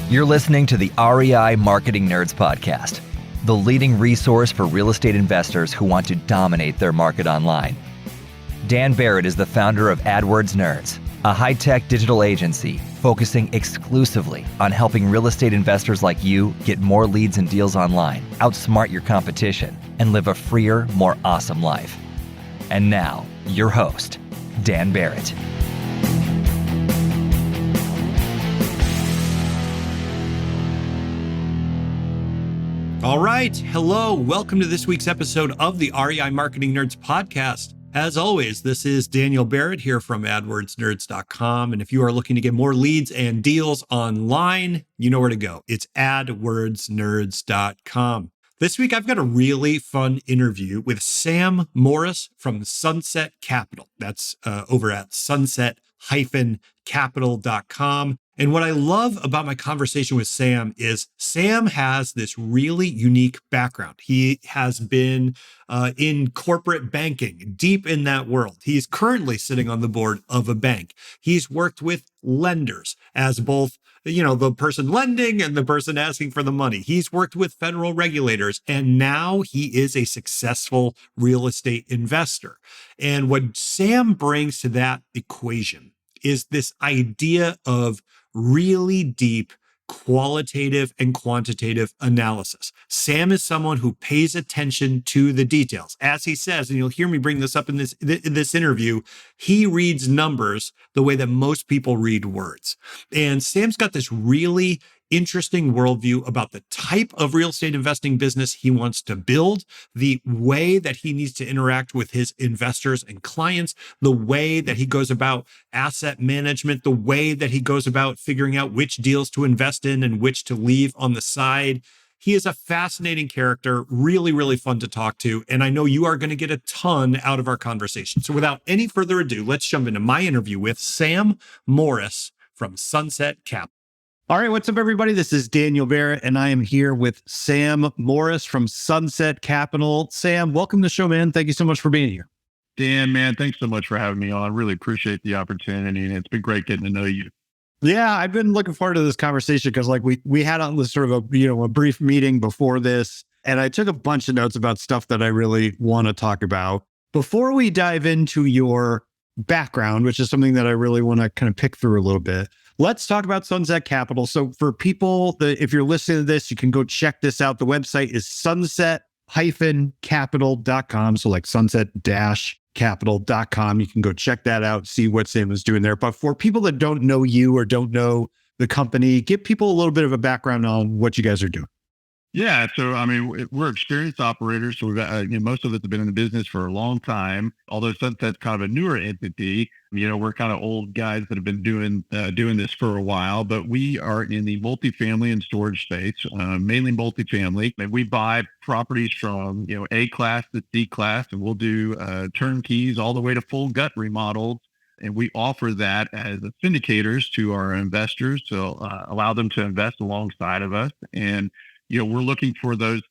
You're listening to the REI Marketing Nerds Podcast, the leading resource for real estate investors who want to dominate their market online. Dan Barrett is the founder of AdWords Nerds, a high-tech digital agency focusing exclusively on helping real estate investors like you get more leads and deals online, outsmart your competition, and live a freer, more awesome life. And now, your host, Dan Barrett. All right. Hello. Welcome to this week's episode of the REI Marketing Nerds Podcast. As always, this is Daniel Barrett here from AdWordsNerds.com. And if you are looking to get more leads and deals online, you know where to go. It's AdWordsNerds.com. This week, I've got a really fun interview with Sam Morris from Sunset Capital. That's over at sunset-capital.com. And what I love about my conversation with Sam is Sam has this really unique background. He has been in corporate banking, deep in that world. He's currently sitting on the board of a bank. He's worked with lenders as both, the person lending and the person asking for the money. He's worked with federal regulators, and now he is a successful real estate investor. And what Sam brings to that equation is this idea of really deep qualitative and quantitative analysis. Sam is someone who pays attention to the details. As he says, and you'll hear me bring this up in this interview, he reads numbers the way that most people read words. And Sam's got this really interesting worldview about the type of real estate investing business he wants to build, the way that he needs to interact with his investors and clients, the way that he goes about asset management, the way that he goes about figuring out which deals to invest in and which to leave on the side. He is a fascinating character, really, really fun to talk to. And I know you are going to get a ton out of our conversation. So without any further ado, let's jump into my interview with Sam Morris from Sunset Capital. All right, what's up, everybody? This is Daniel Barrett, and I am here with Sam Morris from Sunset Capital. Sam, welcome to the show, man. Thank you so much for being here. Dan, man, thanks so much for having me on. I really appreciate the opportunity, and it's been great getting to know you. Yeah, I've been looking forward to this conversation because, we had on this sort of a brief meeting before this, and I took a bunch of notes about stuff that I really want to talk about. Before we dive into your background, which is something that I really want to kind of pick through a little bit, let's talk about Sunset Capital. So for people that, if you're listening to this, you can go check this out. The website is sunset-capital.com. So like sunset-capital.com. You can go check that out, see what Sam is doing there. But for people that don't know you or don't know the company, give people a little bit of a background on what you guys are doing. Yeah. So, we're experienced operators. So we've got, most of us have been in the business for a long time, although Sunset's kind of a newer entity. We're kind of old guys that have been doing this for a while, but we are in the multifamily and storage space, mainly multifamily. And we buy properties from, A class to C class, and we'll do turnkeys all the way to full gut remodels. And we offer that as syndicators to our investors to allow them to invest alongside of us. And we're looking for those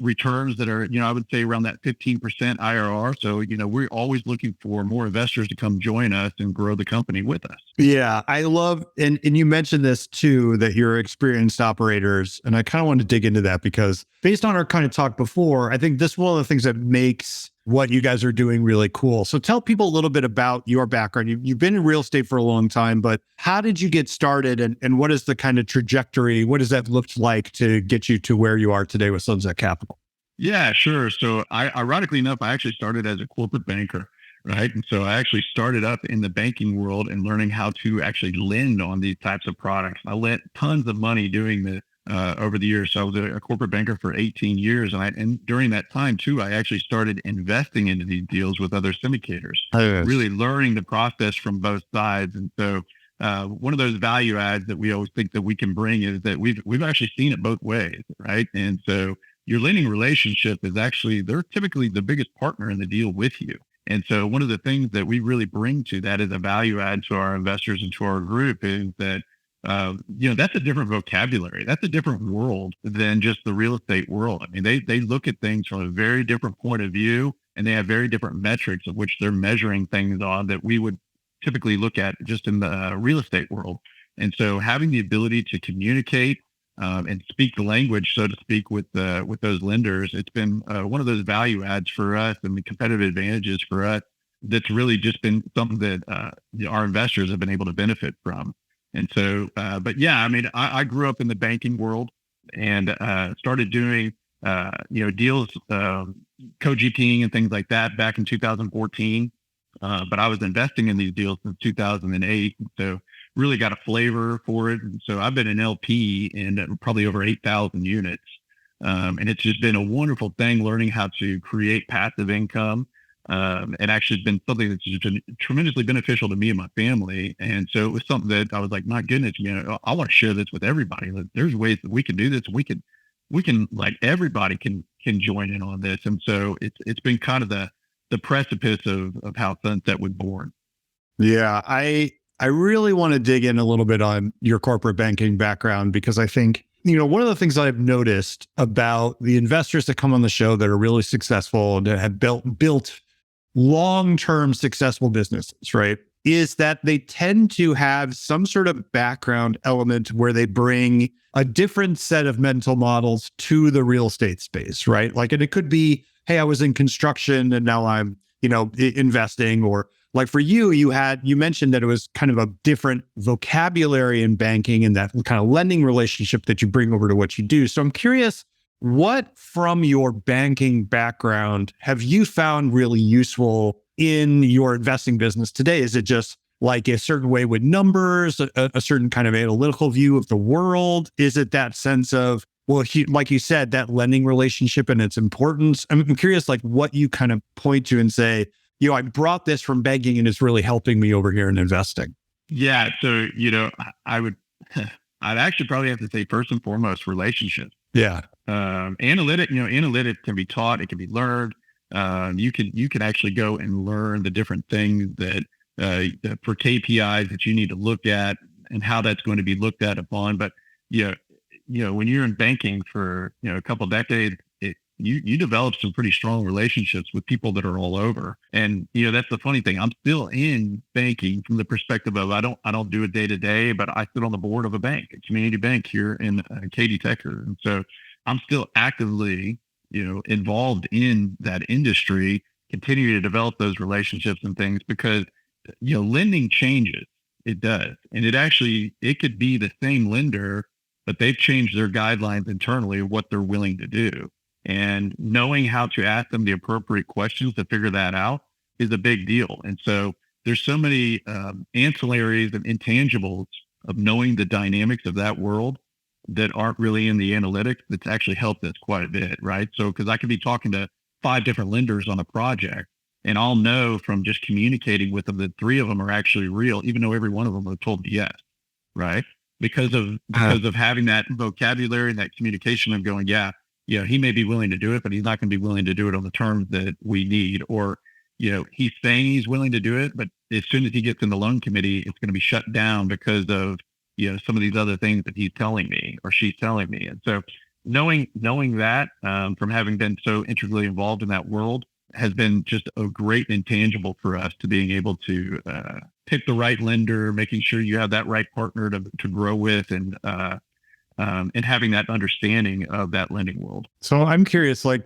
returns that are, I would say around that 15% IRR. So, we're always looking for more investors to come join us and grow the company with us. Yeah, I love, and you mentioned this too, that you're experienced operators. And I kind of want to dig into that because based on our kind of talk before, I think this is one of the things that makes what you guys are doing really cool. So tell people a little bit about your background. You've been in real estate for a long time, but how did you get started and what is the kind of trajectory? What does that look like to get you to where you are today with Sunset Capital? Yeah, sure. So ironically enough, I actually started as a corporate banker, right? And so I actually started up in the banking world and learning how to actually lend on these types of products. I lent tons of money doing this over the years. So I was a corporate banker for 18 years. And during that time too, I actually started investing into these deals with other syndicators, really learning the process from both sides. And so one of those value adds that we always think that we can bring is that we've actually seen it both ways, right? And so your lending relationship is actually, they're typically the biggest partner in the deal with you. And so one of the things that we really bring to that as a value add to our investors and to our group is that that's a different vocabulary. That's a different world than just the real estate world. I mean, they look at things from a very different point of view, and they have very different metrics of which they're measuring things on that we would typically look at just in the real estate world. And so having the ability to communicate and speak the language, so to speak, with those lenders, it's been one of those value adds for us and the competitive advantages for us. That's really just been something that our investors have been able to benefit from. And so, but yeah, I mean, I grew up in the banking world and started doing deals, co-GPing and things like that back in 2014. But I was investing in these deals since 2008. So really got a flavor for it. And so I've been an LP in probably over 8,000 units. And it's just been a wonderful thing learning how to create passive income. And actually been something that's just been tremendously beneficial to me and my family. And so it was something that I was like, my goodness, I want to share this with everybody. Like, there's ways that we can do this. We can like everybody can join in on this. And so it's been kind of the precipice of how Sunset was born. Yeah, I really want to dig in a little bit on your corporate banking background, because I think, one of the things I've noticed about the investors that come on the show that are really successful and that have built long-term successful businesses, right, is that they tend to have some sort of background element where they bring a different set of mental models to the real estate space, right? Like, and it could be, hey, I was in construction and now I'm, investing, or like for you, you mentioned that it was kind of a different vocabulary in banking and that kind of lending relationship that you bring over to what you do. So I'm curious, what from your banking background have you found really useful in your investing business today? Is it just like a certain way with numbers, a certain kind of analytical view of the world? Is it that sense of, well, like you said, that lending relationship and its importance? I'm curious, like what you kind of point to and say, I brought this from banking and it's really helping me over here in investing. Yeah. So, I'd actually probably have to say first and foremost, relationships. Yeah. Analytics can be taught. It can be learned. You can actually go and learn the different things that for KPIs that you need to look at and how that's going to be looked at upon. But, when you're in banking for, a couple of decades, you develop some pretty strong relationships with people that are all over. And, that's the funny thing. I'm still in banking from the perspective of, I don't do it day to day, but I sit on the board of a bank, a community bank here in Katy, Texas. And so I'm still actively, involved in that industry, continue to develop those relationships and things because, lending changes. It does. And it could be the same lender, but they've changed their guidelines internally of what they're willing to do. And knowing how to ask them the appropriate questions to figure that out is a big deal. And so there's so many ancillaries and intangibles of knowing the dynamics of that world that aren't really in the analytics that's actually helped us quite a bit, right? So, because I could be talking to 5 different lenders on a project, and I'll know from just communicating with them that 3 of them are actually real, even though every one of them have told me yes, right? Because of having that vocabulary and that communication of going, yeah, he may be willing to do it, but he's not going to be willing to do it on the terms that we need. Or, he's saying he's willing to do it, but as soon as he gets in the loan committee, it's going to be shut down because of, some of these other things that he's telling me or she's telling me. And so knowing that from having been so integrally involved in that world has been just a great intangible for us to being able to pick the right lender, making sure you have that right partner to grow with, and having that understanding of that lending world. So I'm curious, like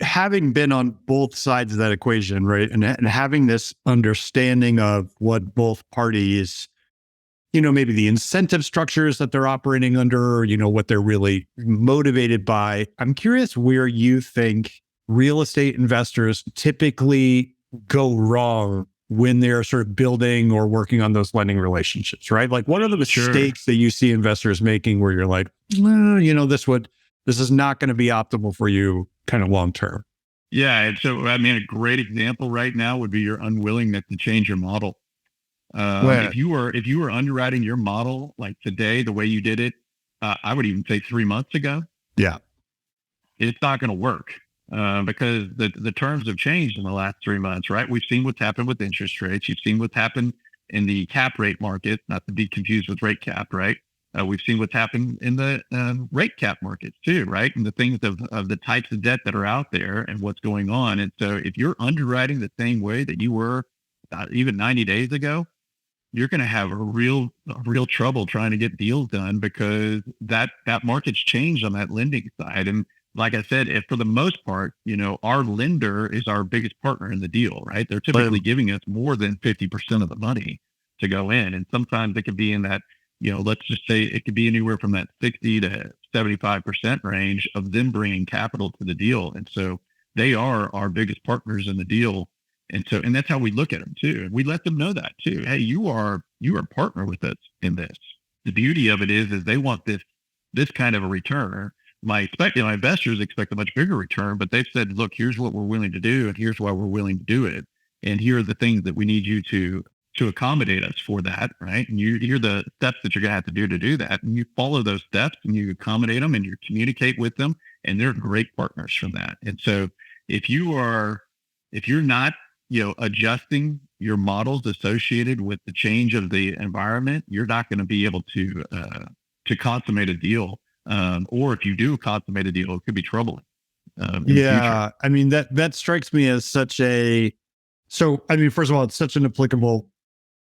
having been on both sides of that equation, right? And having this understanding of what both parties, maybe the incentive structures that they're operating under, what they're really motivated by. I'm curious where you think real estate investors typically go wrong when they're sort of building or working on those lending relationships, right? Like, what are the mistakes that you see investors making where you're like, this is not going to be optimal for you kind of long term? Yeah. And so, a great example right now would be your unwillingness to change your model. If you were underwriting your model like today, the way you did it, I would even say 3 months ago. Yeah. It's not going to work. Because the terms have changed in the last 3 months, right? We've seen what's happened with interest rates. You've seen what's happened in the cap rate market, not to be confused with rate cap, right? We've seen what's happened in the rate cap markets too, right? And the things of the types of debt that are out there and what's going on. And so if you're underwriting the same way that you were even 90 days ago, you're going to have a real trouble trying to get deals done because that market's changed on that lending side. And like I said, if for the most part, our lender is our biggest partner in the deal, right? They're typically giving us more than 50% of the money to go in. And sometimes it could be in that, let's just say it could be anywhere from that 60 to 75% range of them bringing capital to the deal. And so they are our biggest partners in the deal. And that's how we look at them too. And we let them know that too. Hey, you are a partner with us in this. The beauty of it is they want this kind of a return. My investors expect a much bigger return, but they've said, look, here's what we're willing to do, and here's why we're willing to do it. And here are the things that we need you to accommodate us for that, right? And here are the steps that you're going to have to do that. And you follow those steps and you accommodate them and you communicate with them, and they're great partners from that. And so if you're not, adjusting your models associated with the change of the environment, you're not going to be able to consummate a deal. Or if you do consummate a deal, it could be troubling. Yeah. I mean, that strikes me as first of all, it's such an applicable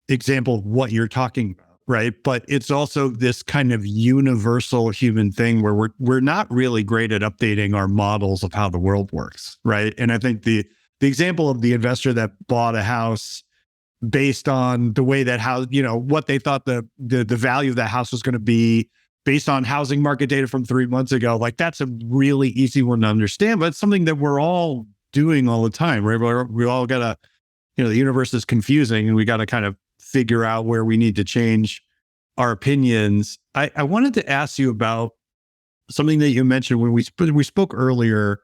example of what you're talking about, right? But it's also this kind of universal human thing where we're not really great at updating our models of how the world works, right? And I think the example of the investor that bought a house based on the way that what they thought the value of that house was going to be based on housing market data from 3 months ago, like that's a really easy one to understand, but it's something that we're all doing all the time, right? We all got to, the universe is confusing and we got to kind of figure out where we need to change our opinions. I wanted to ask you about something that you mentioned when we spoke earlier,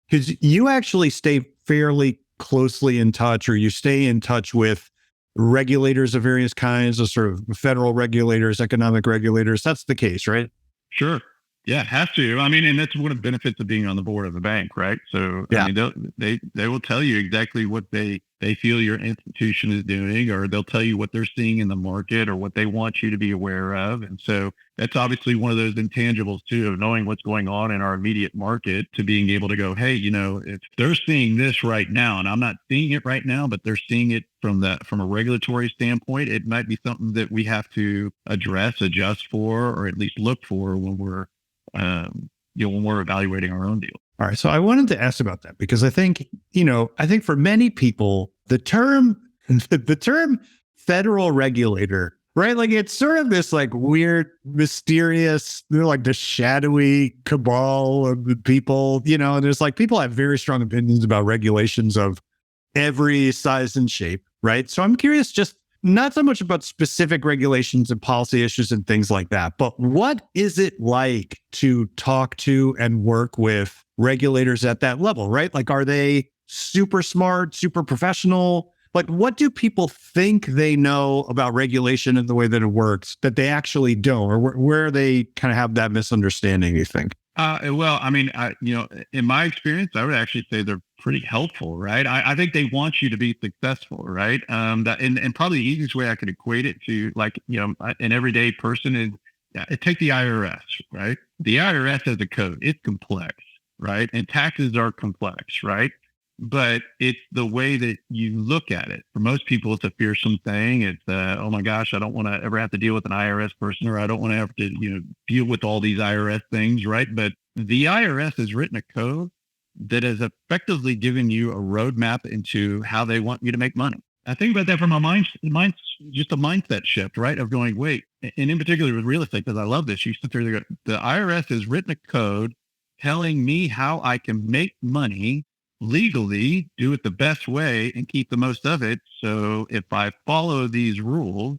because you actually stay fairly closely in touch, or you stay in touch with regulators of various kinds, of sort of federal regulators, economic regulators. That's the case, right? Sure. Yeah, have to. I mean, and that's one of the benefits of being on the board of the bank, right? So yeah. I mean, they will tell you exactly what they feel your institution is doing, or they'll tell you what they're seeing in the market or what they want you to be aware of. And so that's obviously one of those intangibles too, of knowing what's going on in our immediate market, to being able to go, hey, if they're seeing this right now, and I'm not seeing it right now, but they're seeing it from a regulatory standpoint, it might be something that we have to address, adjust for, or at least look for when we're evaluating our own deal. All right. So I wanted to ask about that because I think for many people, the term federal regulator, right? Like it's sort of this like weird, mysterious, like the shadowy cabal of the people, and there's like people have very strong opinions about regulations of every size and shape, right? So I'm curious, just not so much about specific regulations and policy issues and things like that, but what is it like to talk to and work with regulators at that level, right? Like, are they super smart, super professional? Like, what do people think they know about regulation and the way that it works that they actually don't, or where they kind of have that misunderstanding, you think? Well, I mean, in my experience, I would actually say they're pretty helpful, right? I think they want you to be successful, right? And probably the easiest way I could equate it to, like, an everyday person is, take the IRS, right? The IRS has a code. It's complex, right? And taxes are complex, right? But it's the way that you look at it. For most people, it's a fearsome thing. It's, oh my gosh, I don't want to ever have to deal with an IRS person, or I don't want to have to, deal with all these IRS things, right? But the IRS has written a code that has effectively given you a roadmap into how they want you to make money. I think about that from just a mindset shift, right? Of going, wait, and in particular with real estate, because I love this. You sit there, the IRS has written a code telling me how I can make money legally, do it the best way, and keep the most of it. So if I follow these rules,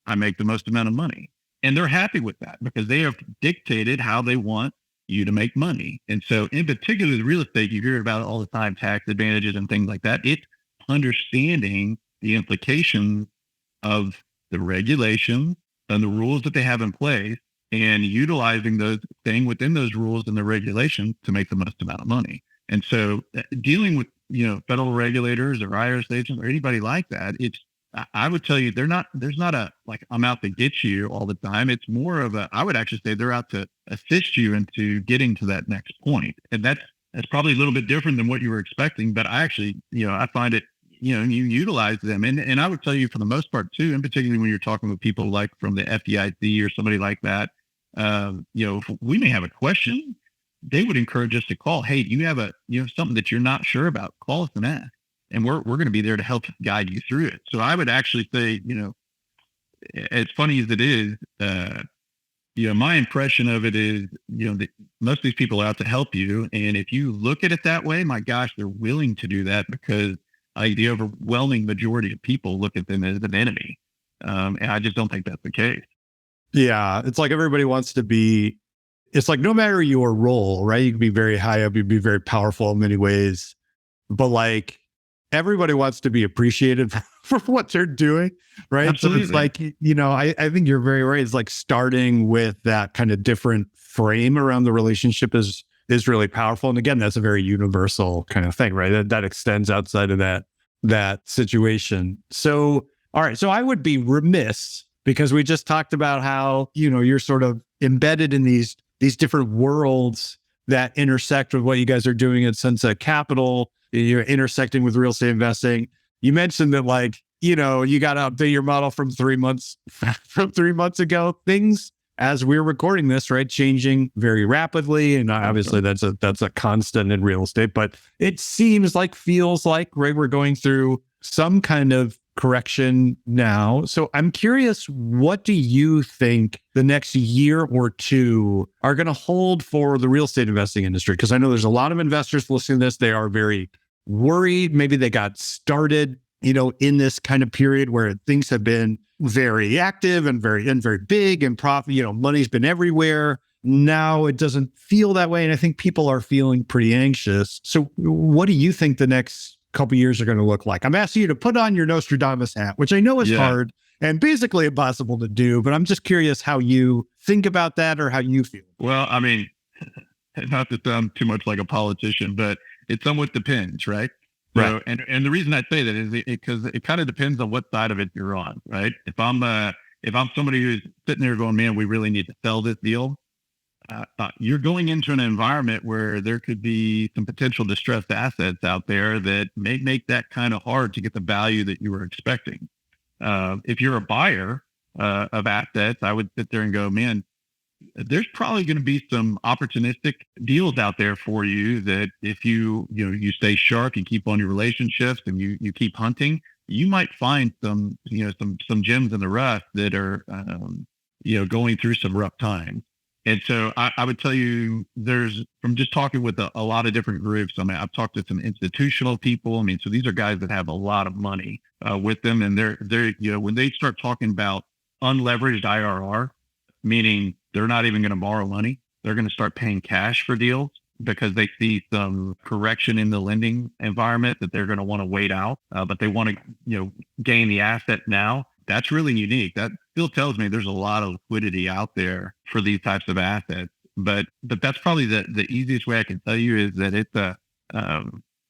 I make the most amount of money. And they're happy with that because they have dictated how they want you to make money. And so in particular, the real estate, you hear about it all the time, tax advantages and things like that. It's understanding the implications of the regulations and the rules that they have in place, and utilizing those, staying within those rules and the regulations to make the most amount of money. And so dealing with, federal regulators or IRS agents or anybody like that, I would tell you, there's not a, like, I'm out to get you all the time. It's more of I would actually say they're out to assist you into getting to that next point. And that's probably a little bit different than what you were expecting, but I actually, I find it you utilize them. And I would tell you for the most part too, and particularly when you're talking with people like from the FDIC or somebody like that, if we may have a question, they would encourage us to call. Hey, do you have something that you're not sure about? Call us and ask. And we're going to be there to help guide you through it. So I would actually say, as funny as it is, my impression of it is, that most of these people are out to help you. And if you look at it that way, my gosh, they're willing to do that because the overwhelming majority of people look at them as an enemy. And I just don't think that's the case. Yeah. It's like everybody wants to be, it's like no matter your role, right? You can be very high up, you can be very powerful in many ways, but like everybody wants to be appreciated for what they're doing, right? Absolutely. So it's like, I think you're very right. It's like starting with that kind of different frame around the relationship is really powerful. And again, that's a very universal kind of thing, right? That extends outside of that situation. So, all right. So I would be remiss because we just talked about how, you're sort of embedded in these different worlds that intersect with what you guys are doing at Sunset Capital. You're intersecting with real estate investing. You mentioned that you got to update your model from 3 months ago. Things, as we're recording this, right, changing very rapidly. And obviously that's a constant in real estate, but it feels like, right, we're going through some kind of correction now. So I'm curious, what do you think the next year or two are going to hold for the real estate investing industry? Because I know there's a lot of investors listening to this. They are very worried. Maybe they got started, in this kind of period where things have been very active and very big and profit, money's been everywhere. Now it doesn't feel that way. And I think people are feeling pretty anxious. So what do you think the next couple of years are going to look like? I'm asking you to put on your Nostradamus hat, which I know is hard and basically impossible to do, but I'm just curious how you think about that or how you feel. Well, I mean, not to sound too much like a politician, but it somewhat depends, right? So, Right. and the reason I say that is because it kind of depends on what side of it you're on, right? If I'm somebody who's sitting there going, man, we really need to sell this deal, you're going into an environment where there could be some potential distressed assets out there that may make that kind of hard to get the value that you were expecting. If you're a buyer of assets, I would sit there and go, man, there's probably going to be some opportunistic deals out there for you that if you stay sharp, you keep on your relationships and you keep hunting, you might find some gems in the rough that are, going through some rough times. And so I would tell you, from just talking with a lot of different groups, I mean, I've talked to some institutional people. I mean, so these are guys that have a lot of money with them. And they're when they start talking about unleveraged IRR, meaning they're not even going to borrow money, they're going to start paying cash for deals because they see some correction in the lending environment that they're going to want to wait out, but they want to, gain the asset now. That's really unique. That still tells me there's a lot of liquidity out there for these types of assets. But that's probably the easiest way I can tell you is that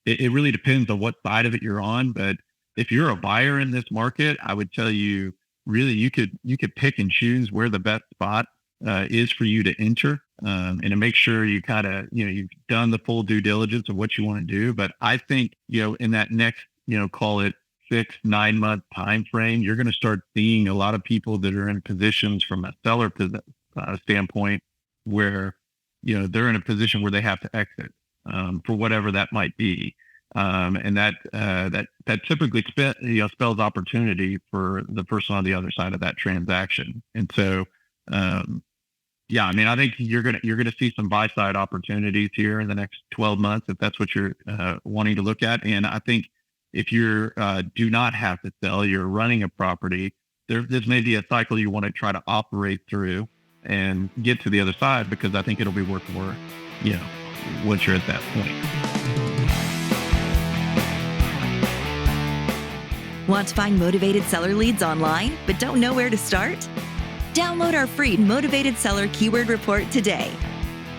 it really depends on what side of it you're on. But if you're a buyer in this market, I would tell you really you could pick and choose where the best spot is for you to enter, and to make sure you kind of you've done the full due diligence of what you want to do. But I think in that next call it 6-9 month time frame, you're going to start seeing a lot of people that are in positions from a seller standpoint where they're in a position where they have to exit for whatever that might be, and that typically spells opportunity for the person on the other side of that transaction. And so I mean, I think you're gonna see some buy side opportunities here in the next 12 months if that's what you're wanting to look at. And I think if you do not have to sell, you're running a property, this may be a cycle you want to try to operate through and get to the other side, because I think it'll be worth more, once you're at that point. Want to find motivated seller leads online, but don't know where to start? Download our free Motivated Seller Keyword Report today.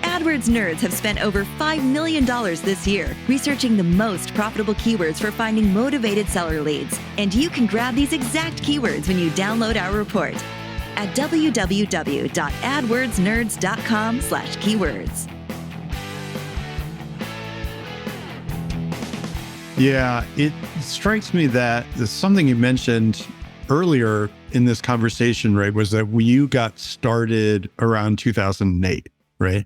AdWords nerds have spent over $5 million this year researching the most profitable keywords for finding motivated seller leads. And you can grab these exact keywords when you download our report at www.adwordsnerds.com/keywords. Yeah, it strikes me that something you mentioned earlier in this conversation, right, was that you got started around 2008, right?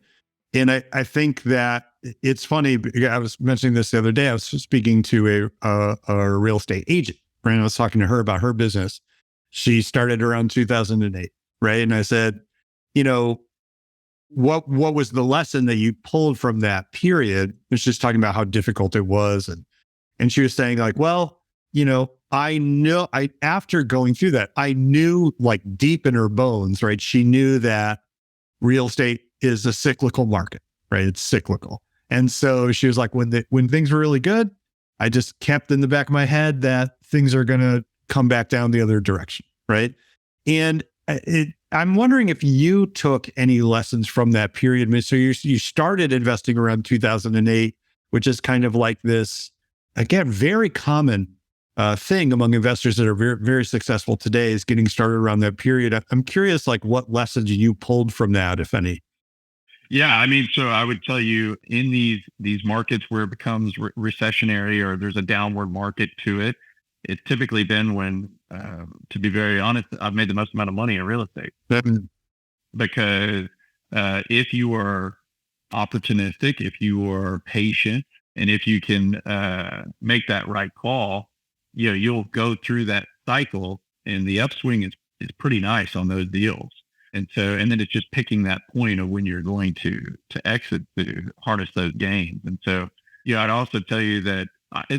And I think that it's funny. I was mentioning this the other day. I was speaking to a real estate agent, right? I was talking to her about her business. She started around 2008, right? And I said, you know, what was the lesson that you pulled from that period? It's just talking about how difficult it was, and she was saying like, well, I after going through that, I knew like deep in her bones, right? She knew that real estate is a cyclical market, right? It's cyclical. And so she was like, when things were really good, I just kept in the back of my head that things are going to come back down the other direction, right? And I'm wondering if you took any lessons from that period. I mean, so you started investing around 2008, which is kind of like this, again, very common thing among investors that are very, very successful today, is getting started around that period. I'm curious, like, what lessons you pulled from that, if any? Yeah, I mean, so I would tell you in these markets where it becomes recessionary or there's a downward market to it, it's typically been when, to be very honest, I've made the most amount of money in real estate. Because if you are opportunistic, if you are patient, and if you can make that right call, you'll go through that cycle, and the upswing is pretty nice on those deals. And then it's just picking that point of when you're going to exit to harness those gains. And so, I'd also tell you that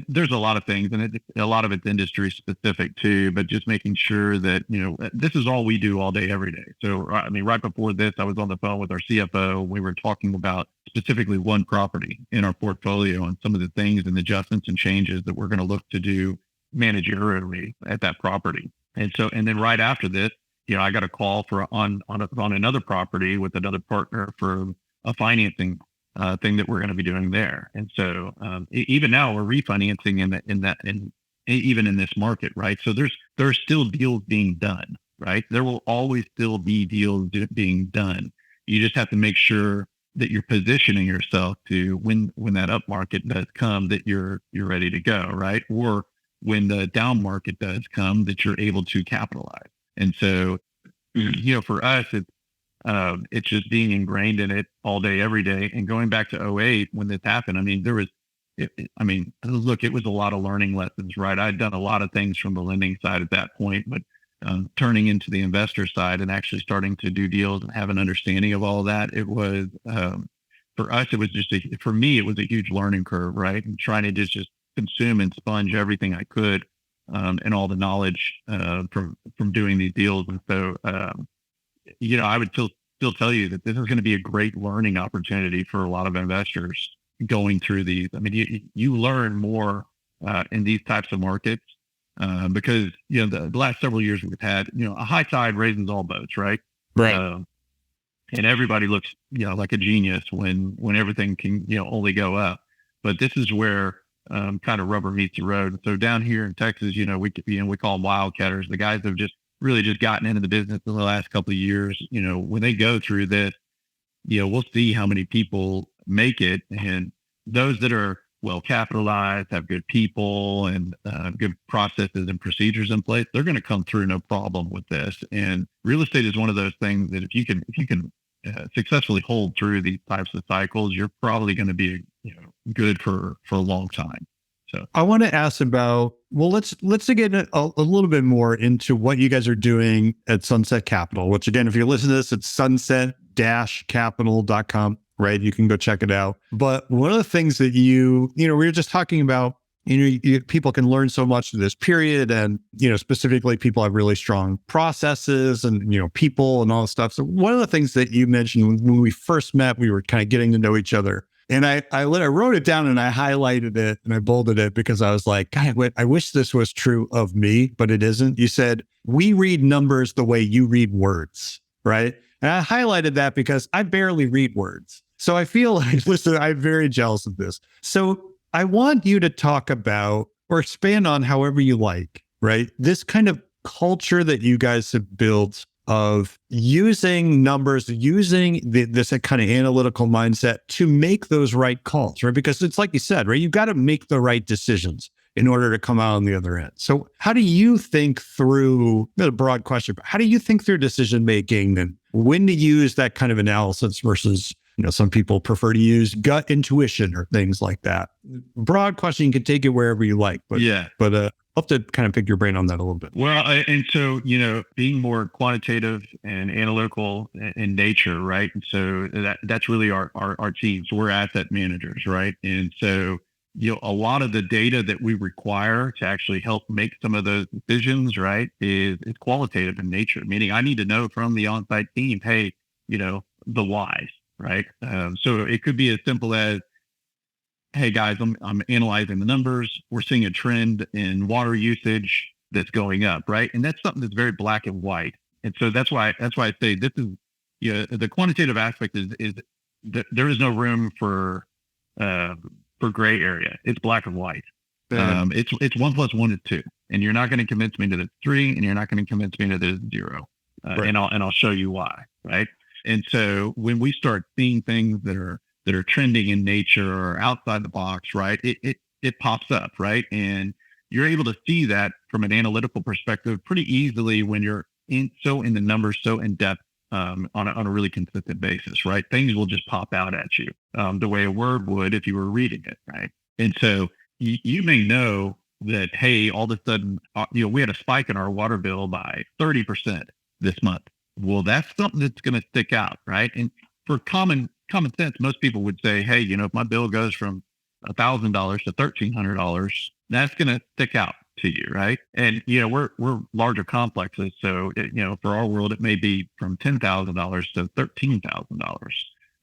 there's a lot of things, and a lot of it's industry specific too, but just making sure that, this is all we do all day, every day. So, I mean, right before this, I was on the phone with our CFO. We were talking about specifically one property in our portfolio and some of the things and adjustments and changes that we're going to look to do managerially at that property. And then right after this, I got a call on another property with another partner for a financing thing that we're going to be doing there. And so even now we're refinancing even in this market, right? So there's still deals being done, right? There will always still be deals being done. You just have to make sure that you're positioning yourself to when that up market does come, that you're ready to go, right? Or when the down market does come, that you're able to capitalize. And so, for us, it's just being ingrained in it all day, every day. And going back to '08 when this happened, I mean, look, it was a lot of learning lessons, right? I'd done a lot of things from the lending side at that point, but turning into the investor side and actually starting to do deals and have an understanding of all of that, it was, for us, it was for me, it was a huge learning curve, right? And trying to just consume and sponge everything I could, and all the knowledge from doing these deals. And so, I would still tell you that this is going to be a great learning opportunity for a lot of investors going through these. I mean, you learn more in these types of markets because, the last several years we've had, a high tide raises all boats, right? Right. And everybody looks, like a genius when everything can, only go up. But this is where kind of rubber meets the road. So down here in Texas, we call them wildcatters. The guys have just gotten into the business in the last couple of years. When they go through this, we'll see how many people make it, and those that are well capitalized, have good people and good processes and procedures in place, they're going to come through no problem with this. And real estate is one of those things that if you can successfully hold through these types of cycles, you're probably going to be good for a long time. So I want to ask about, well, let's get a little bit more into what you guys are doing at Sunset Capital, which again, if you're listening to this, it's sunset-capital.com, right? You can go check it out. But one of the things that we were just talking about, people can learn so much through this period, and, specifically people have really strong processes and, people and all this stuff. So one of the things that you mentioned when we first met, we were kind of getting to know each other. And I wrote it down and I highlighted it and I bolded it because I was like, God, I wish this was true of me, but it isn't. You said, we read numbers the way you read words, right? And I highlighted that because I barely read words. So I feel like, listen, I'm very jealous of this. So I want you to talk about or expand on however you like, right? This kind of culture that you guys have built of using numbers, using this kind of analytical mindset to make those right calls, right? Because it's like you said, right? You've got to make the right decisions in order to come out on the other end. So how do you think through, a broad question, but how do you think through decision making and when to use that kind of analysis versus, some people prefer to use gut intuition or things like that? Broad question, you can take it wherever you like, but I'll have to kind of pick your brain on that a little bit. Well, and so, being more quantitative and analytical in nature, right? And so that's really our teams. We're asset managers, right? And so, a lot of the data that we require to actually help make some of those decisions, right, is qualitative in nature, meaning I need to know from the on-site team, hey, the whys, right? So it could be as simple as, hey guys, I'm analyzing the numbers. We're seeing a trend in water usage that's going up, right? And that's something that's very black and white. And so that's why I say this is, the quantitative aspect is that there is no room for gray area. It's black and white. It's 1 + 1 is 2, and you're not going to convince me that it's 3, and you're not going to convince me that it's 0. Right. And I'll show you why, right? And so when we start seeing things that are trending in nature or outside the box, right, it pops up, right? And you're able to see that from an analytical perspective pretty easily when you're in the numbers, so in depth, on a really consistent basis, right? Things will just pop out at you the way a word would if you were reading it, right? And so you may know that, hey, all of a sudden, we had a spike in our water bill by 30% this month. Well, that's something that's going to stick out, right? And for common sense, most people would say, hey, if my bill goes from $1,000 to $1,300, that's going to stick out to you, right? And we're larger complexes, so for our world, it may be from $10,000 to $13,000,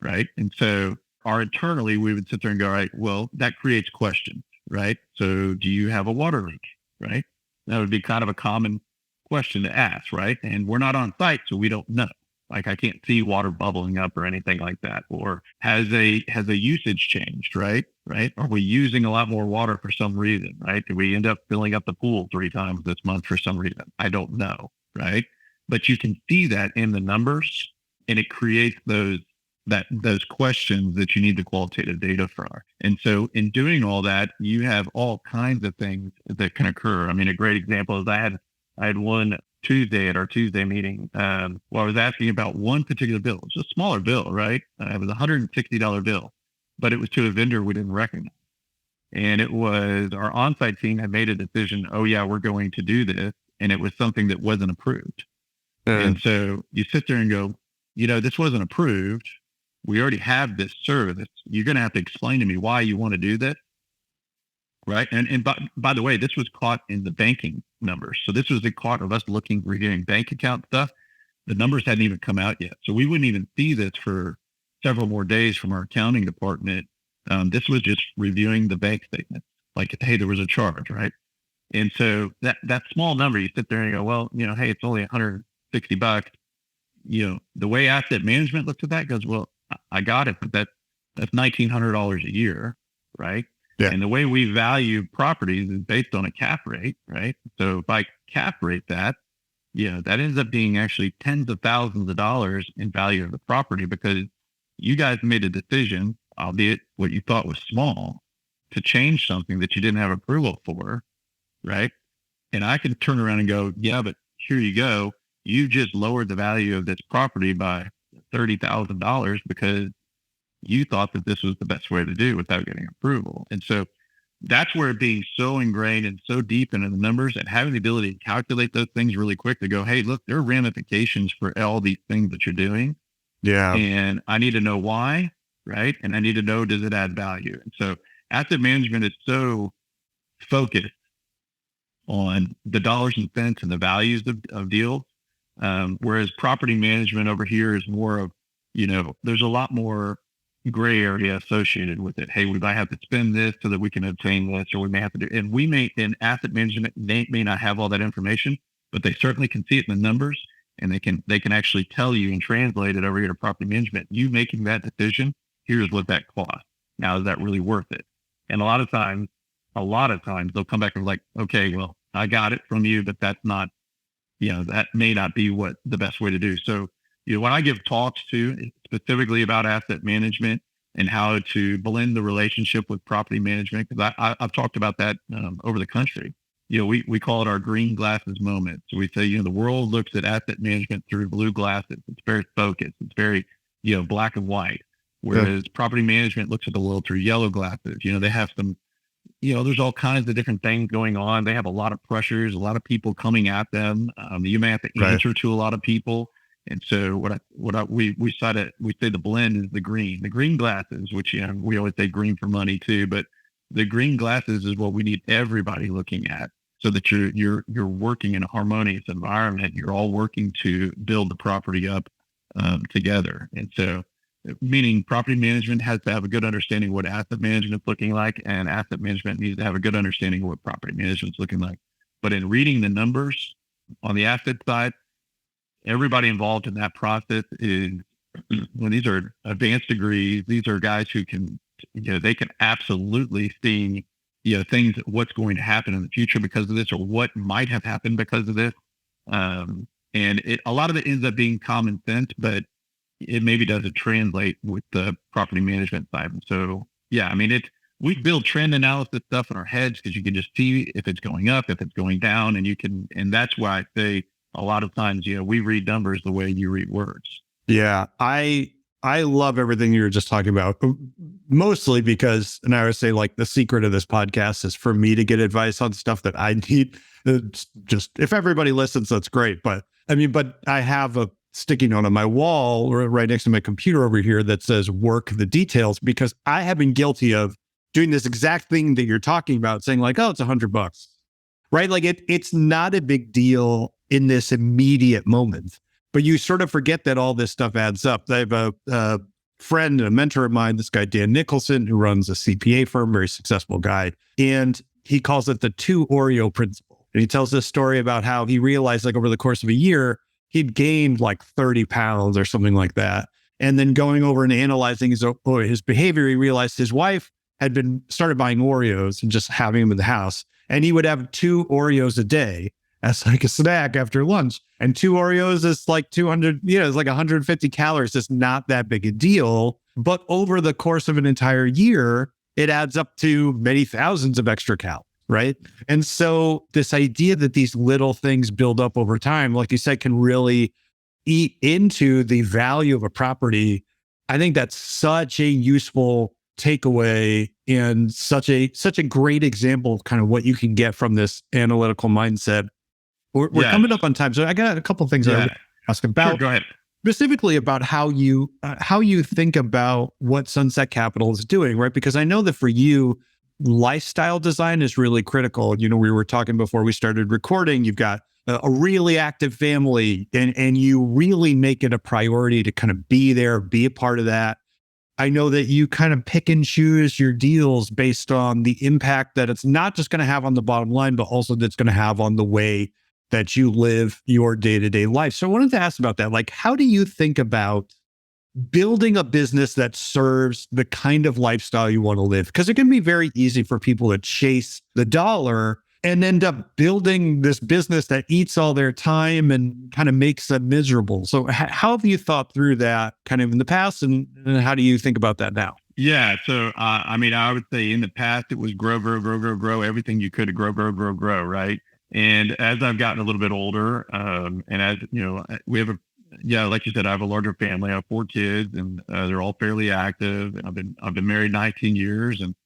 right? And so internally, we would sit there and go, right, well, that creates questions, right? So, do you have a water leak, right? That would be kind of a common question to ask, right? And we're not on site, so we don't know. Like I can't see water bubbling up or anything like that. Or has a usage changed, right? Right? Are we using a lot more water for some reason, right? Did we end up filling up the pool 3 times this month for some reason? I don't know, right? But you can see that in the numbers, and it creates those questions that you need the qualitative data for. And so in doing all that, you have all kinds of things that can occur. I mean, a great example is I had one Tuesday at our Tuesday meeting. I was asking about one particular bill. It's a smaller bill, right? It was a $160 bill, but it was to a vendor we didn't recognize. And it was our on-site team had made a decision, oh yeah, we're going to do this. And it was something that wasn't approved. And so you sit there and go, this wasn't approved. We already have this service. You're going to have to explain to me why you want to do this. Right. And by the way, this was caught in the banking numbers. So this was caught of us reviewing bank account stuff. The numbers hadn't even come out yet. So we wouldn't even see this for several more days from our accounting department. This was just reviewing the bank statement. Like, hey, there was a charge, right? And so that small number, you sit there and you go, well, hey, it's only $160. The way asset management looks at that goes, well, I got it, but that's $1,900 a year, right? Yeah. And the way we value properties is based on a cap rate, right? So if I cap rate that, that ends up being actually tens of thousands of dollars in value of the property because you guys made a decision, albeit what you thought was small, to change something that you didn't have approval for, right? And I can turn around and go, yeah, but here you go. You just lowered the value of this property by $30,000 because you thought that this was the best way to do without getting approval. And so that's where being so ingrained and so deep into the numbers and having the ability to calculate those things really quick to go, hey, look, there are ramifications for all these things that you're doing. Yeah. And I need to know why, right? And I need to know, does it add value? And so asset management is so focused on the dollars and cents and the values of deals. Whereas property management over here is more of, there's a lot more gray area associated with it. Hey, we might have to spend this so that we can obtain this, or we may have to do, and we may, in asset management, they may not have all that information, but they certainly can see it in the numbers, and they can actually tell you and translate it over here to property management. You making that decision, here's what that costs. Now, is that really worth it? And a lot of times they'll come back and like, okay, well, I got it from you, but that's not that may not be what the best way to do. So, when I give talks specifically about asset management and how to blend the relationship with property management, because I've talked about that over the country. We call it our green glasses moment. So we say, the world looks at asset management through blue glasses. It's very focused. It's very, black and white. Whereas property management looks at the world through yellow glasses. They have some, there's all kinds of different things going on. They have a lot of pressures, a lot of people coming at them. You may have to answer to a lot of people. And so we say the blend is the green glasses, which, we always say green for money too, but the green glasses is what we need everybody looking at, so that you're working in a harmonious environment. You're all working to build the property up together. And so, meaning property management has to have a good understanding of what asset management is looking like, and asset management needs to have a good understanding of what property management is looking like. But in reading the numbers on the asset side, everybody involved in that process is, when these are advanced degrees, these are guys who can, they can absolutely see, things, what's going to happen in the future because of this, or what might have happened because of this. And a lot of it ends up being common sense, but it maybe doesn't translate with the property management side. And so, we build trend analysis stuff in our heads because you can just see if it's going up, if it's going down, and that's why I say a lot of times, we read numbers the way you read words. Yeah. I love everything you were just talking about, mostly because, and I would say, like, the secret of this podcast is for me to get advice on stuff that I need. Just, if everybody listens, that's great. But I have a sticky note on my wall right next to my computer over here that says work the details, because I have been guilty of doing this exact thing that you're talking about, saying like, oh, it's $100, right? Like it's not a big deal in this immediate moment, but you sort of forget that all this stuff adds up. I have a friend and a mentor of mine, this guy, Dan Nicholson, who runs a CPA firm, very successful guy. And he calls it the 2 Oreo principle. And he tells this story about how he realized, like, over the course of a year, he'd gained like 30 pounds or something like that. And then going over and analyzing his behavior, he realized his wife had started buying Oreos and just having them in the house. And he would have 2 Oreos a day as like a snack after lunch. And 2 Oreos is like 200, it's like 150 calories. It's not that big a deal. But over the course of an entire year, it adds up to many thousands of extra calories, right? And so this idea that these little things build up over time, like you said, can really eat into the value of a property. I think that's such a useful takeaway and such a great example of kind of what you can get from this analytical mindset. We're coming up on time, so I got a couple of things I want to ask about. Sure, go ahead. Specifically about how you think about what Sunset Capital is doing, right? Because I know that for you, lifestyle design is really critical. We were talking before we started recording. You've got a really active family, and you really make it a priority to kind of be there, be a part of that. I know that you kind of pick and choose your deals based on the impact that it's not just going to have on the bottom line, but also that's going to have on the way that you live your day-to-day life. So I wanted to ask about that. Like, how do you think about building a business that serves the kind of lifestyle you want to live? Because it can be very easy for people to chase the dollar and end up building this business that eats all their time and kind of makes them miserable. So how have you thought through that kind of in the past, and how do you think about that now? Yeah. So, I would say in the past, it was grow, everything you could to grow, right? And as I've gotten a little bit older, and as we have like you said, I have a larger family. I have 4 kids, and they're all fairly active. And I've been married 19 years, and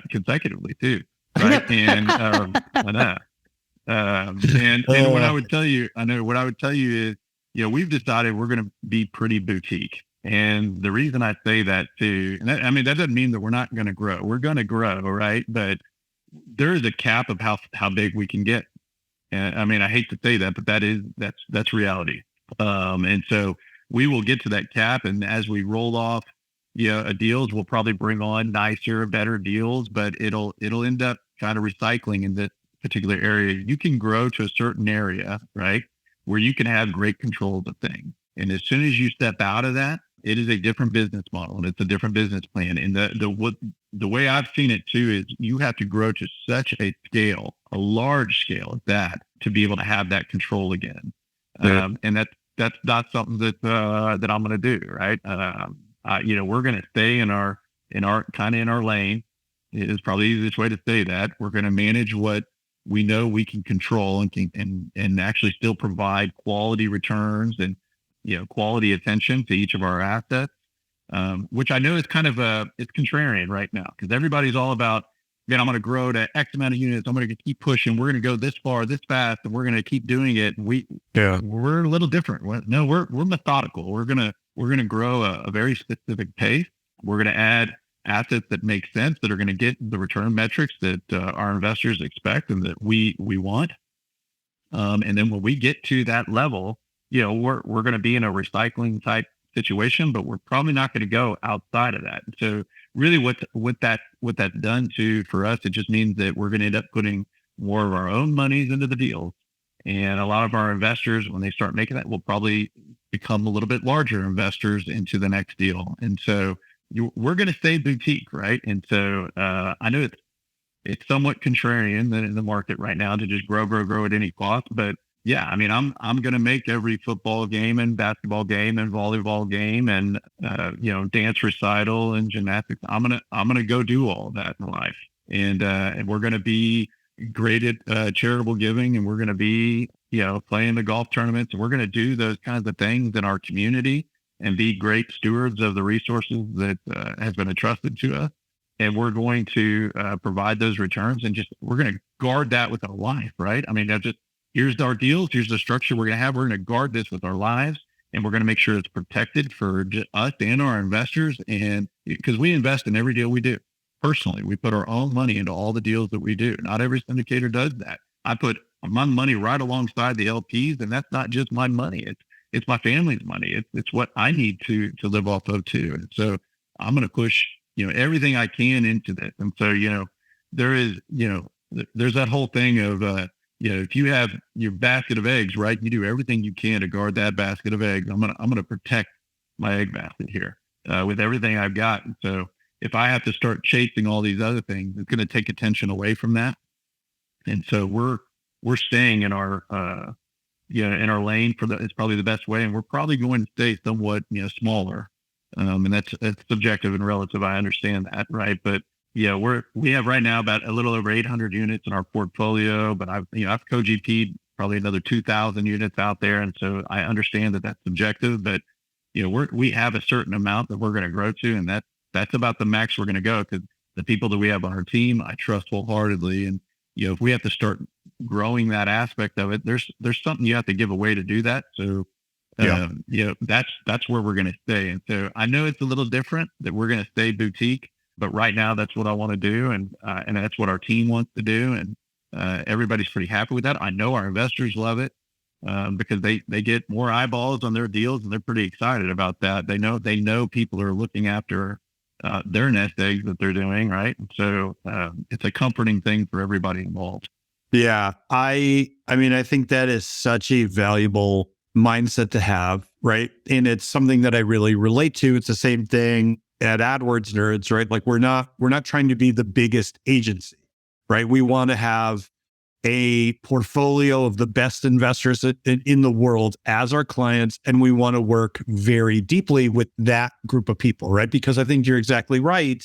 consecutively too, right? And I know. And what I would tell you, is, we've decided we're going to be pretty boutique. And the reason I say that too, and that doesn't mean that we're not going to grow. We're going to grow, right? But there is a cap of how big we can get. And I hate to say that, but that's reality. And so we will get to that cap. And as we roll off, deals, we'll probably bring on nicer, better deals, but it'll end up kind of recycling in this particular area. You can grow to a certain area, right, where you can have great control of the thing. And as soon as you step out of that, it is a different business model, and it's a different business plan. And the way I've seen it too is you have to grow to such a scale, a large scale at that, to be able to have that control again. And that's not something that that I'm going to do. Right. We're going to stay in our kind of in our lane. It is probably the easiest way to say that. We're going to manage what we know we can control and actually still provide quality returns and, quality attention to each of our assets. Which I know is kind of it's contrarian right now, because everybody's all about, man, I'm going to grow to X amount of units. I'm going to keep pushing. We're going to go this far, this fast, and we're going to keep doing it. And we're a little different. We're methodical. We're going to grow a very specific pace. We're going to add assets that make sense, that are going to get the return metrics that our investors expect and that we want. And then when we get to that level, we're going to be in a recycling type situation, but we're probably not going to go outside of that. So really what that's done for us, it just means that we're going to end up putting more of our own monies into the deals. And a lot of our investors, when they start making that, will probably become a little bit larger investors into the next deal. And so we're going to stay boutique, right? And so I know it's somewhat contrarian in the market right now to just grow at any cost, but yeah, I mean, I'm going to make every football game and basketball game and volleyball game and dance recital and gymnastics. I'm gonna go do all that in life, and we're going to be great at charitable giving, and we're going to be playing the golf tournaments, and we're going to do those kinds of things in our community and be great stewards of the resources that has been entrusted to us. And we're going to provide those returns, and we're going to guard that with our life, right? I mean, that's just. Here's our deals. Here's the structure we're going to have. We're going to guard this with our lives, and we're going to make sure it's protected for us and our investors. And because we invest in every deal we do personally, we put our own money into all the deals that we do. Not every syndicator does that. I put my money right alongside the LPs, and that's not just my money. It's my family's money. It's what I need to live off of too. And so I'm going to push, everything I can into this. And so, there is, there's that whole thing of, if you have your basket of eggs, right, you do everything you can to guard that basket of eggs. I'm gonna protect my egg basket here with everything I've got. And so if I have to start chasing all these other things, it's going to take attention away from that. And so we're staying in our in our lane it's probably the best way, and we're probably going to stay somewhat smaller. And that's subjective and relative. I understand that, right? But yeah, we have right now about a little over 800 units in our portfolio, but I've co-GP'd probably another 2,000 units out there. And so I understand that that's subjective, but we have a certain amount that we're going to grow to, and that's about the max we're going to go, because the people that we have on our team, I trust wholeheartedly. And, if we have to start growing that aspect of it, there's something you have to give away to do that. So, that's where we're going to stay. And so I know it's a little different, that we're going to stay boutique. But right now, that's what I want to do, and that's what our team wants to do, and everybody's pretty happy with that. I know our investors love it because they get more eyeballs on their deals, and they're pretty excited about that. They know people are looking after their nest eggs that they're doing, right? And so it's a comforting thing for everybody involved. Yeah, I mean, I think that is such a valuable mindset to have, right? And it's something that I really relate to. It's the same thing at AdWords Nerds, right? Like we're not trying to be the biggest agency, right? We want to have a portfolio of the best investors in the world as our clients, and we want to work very deeply with that group of people, right? Because I think you're exactly right.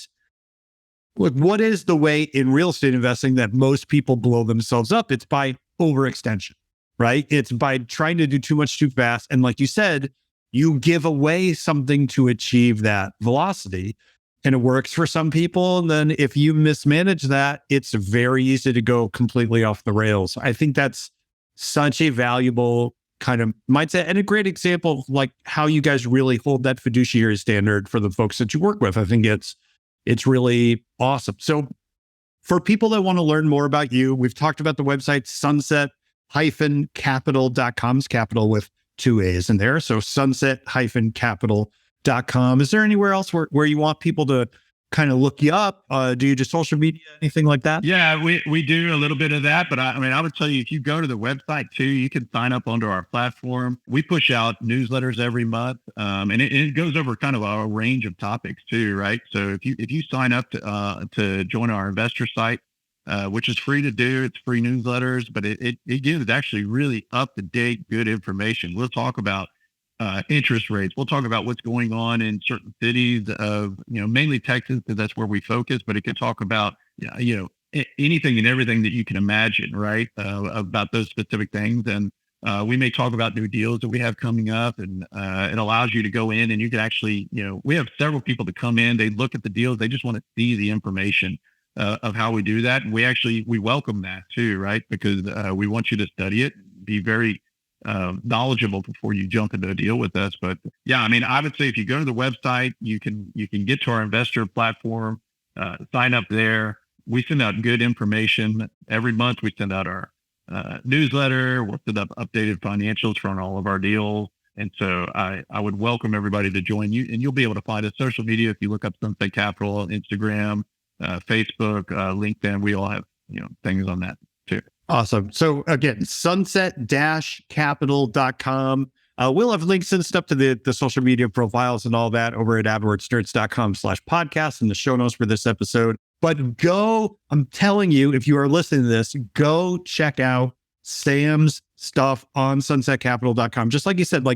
Look, what is the way in real estate investing that most people blow themselves up? It's by overextension, right? It's by trying to do too much too fast. And like you said, you give away something to achieve that velocity, and it works for some people. And then if you mismanage that, it's very easy to go completely off the rails. I think that's such a valuable kind of mindset and a great example of like how you guys really hold that fiduciary standard for the folks that you work with. I think it's really awesome. So for people that want to learn more about you, we've talked about the website sunset-capital.com. It's capital with 2 A's in there. So sunset-capital.com. Is there anywhere else where you want people to kind of look you up? Do you do social media, anything like that? Yeah, we do a little bit of that, but I mean, I would tell you, if you go to the website too, you can sign up onto our platform. We push out newsletters every month, and it goes over kind of a range of topics too, right? So if you sign up to join our investor site, which is free to do, it's free newsletters, but it gives actually really up to date, good information. We'll talk about interest rates. We'll talk about what's going on in certain cities of, mainly Texas, because that's where we focus, but it can talk about, anything and everything that you can imagine, right? About those specific things. And we may talk about new deals that we have coming up, and it allows you to go in and you can actually, we have several people that come in, they look at the deals, they just want to see the information of how we do that. And we welcome that too, right? Because we want you to study it, be very knowledgeable before you jump into a deal with us. But yeah, I mean, I would say if you go to the website, you can get to our investor platform, sign up there. We send out good information every month. We send out our newsletter. We'll send up updated financials from all of our deals. And so I would welcome everybody to join you, and you'll be able to find us social media. If you look up Sunset Capital, Instagram, Facebook, LinkedIn, we all have, things on that too. Awesome. So again, sunset-capital.com. We'll have links and stuff to the social media profiles and all that over at adwordsnerds.com/podcast in the show notes for this episode. But I'm telling you, if you are listening to this, go check out Sam's stuff on sunsetcapital.com. Just like you said,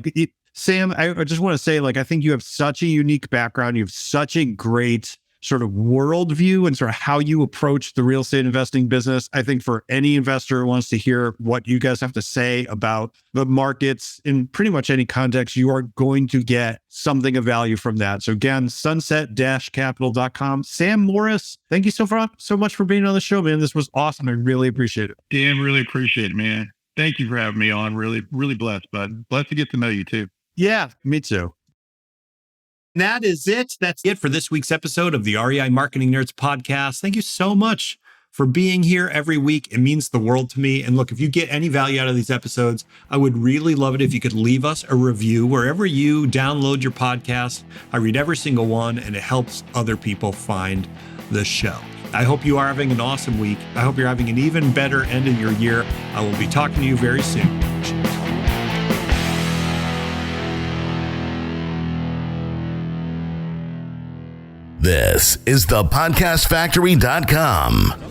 Sam, I just want to say, I think you have such a unique background. You have such a great sort of worldview and sort of how you approach the real estate investing business. I think for any investor who wants to hear what you guys have to say about the markets in pretty much any context, you are going to get something of value from that. So again, sunset-capital.com. Sam Morris, thank you so much for being on the show, man. This was awesome. I really appreciate it. Dan, really appreciate it, man. Thank you for having me on. Really, really blessed, bud. Blessed to get to know you too. Yeah, me too. That is it. That's it for this week's episode of the REI Marketing Nerds podcast. Thank you so much for being here every week. It means the world to me. And look, if you get any value out of these episodes, I would really love it if you could leave us a review wherever you download your podcast. I read every single one, and it helps other people find the show. I hope you are having an awesome week. I hope you're having an even better end of your year. I will be talking to you very soon. This is thepodcastfactory.com.